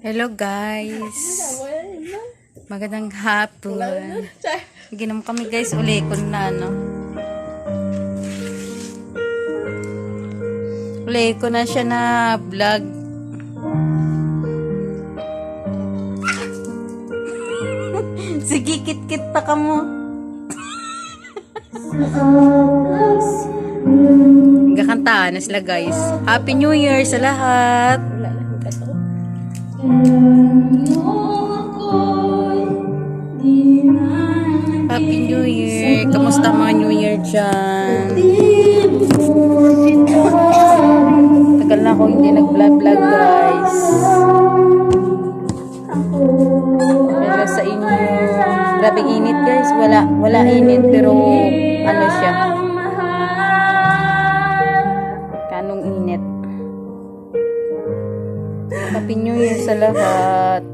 Hello guys. Magandang hapon. Ginom kami guys uli kun na Uli ko na siya na vlog. Sige kit-kit pa ka mo. Gakantaan na sila guys. Happy New Year sa lahat. Happy New Year. Kamusta mga New Year dyan? Tagal na ako hindi nag-vlog guys. Pero sa inyo, grabing init guys. Wala init pero ano siya. Kanong init. Happy New Year sa lahat.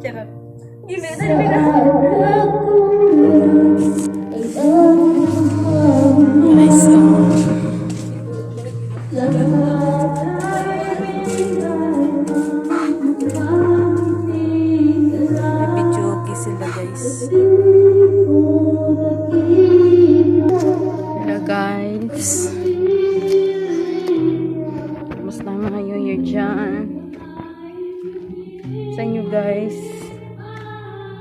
Nice. Nagbijogi sila guys. Hello guys. Kamusta mga New Year dyan? Sa inyo guys,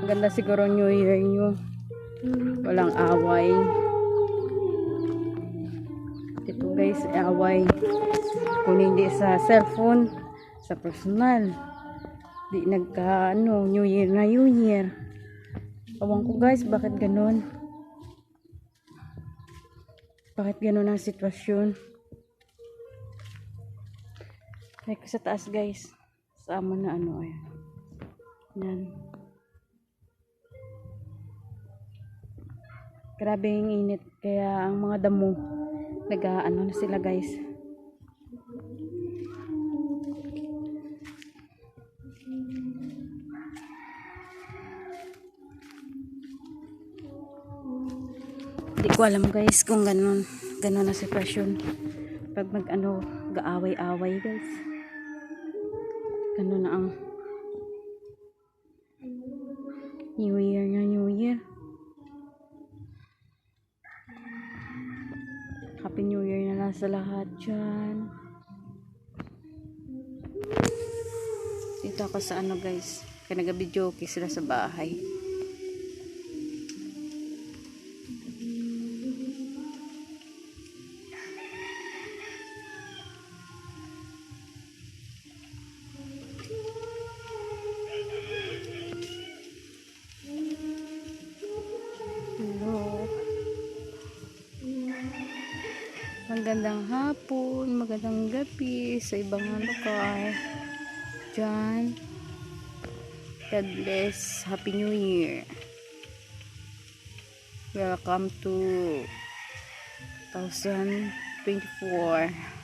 maganda siguro New Year nyo, walang away dito guys. Away kung hindi sa cellphone, sa personal, di nagka New Year na New Year. Ewan ko guys, bakit ganun ang sitwasyon. Ay ko sa taas guys, sama na ayan. Yan. Grabe yung init. Kaya ang mga damo nag-ano na sila guys. Hindi ko alam guys kung ganun na sitwasyon. Pag gaaway-away guys. Ganun na ang New Year na New Year. Happy New Year na lang sa lahat dyan. Dito ako sa guys. Kaya nag-videoke sila sa bahay. Magandang hapon, magandang gabi sa ibang lugar dyan. God bless. Happy New Year. Welcome to 2024.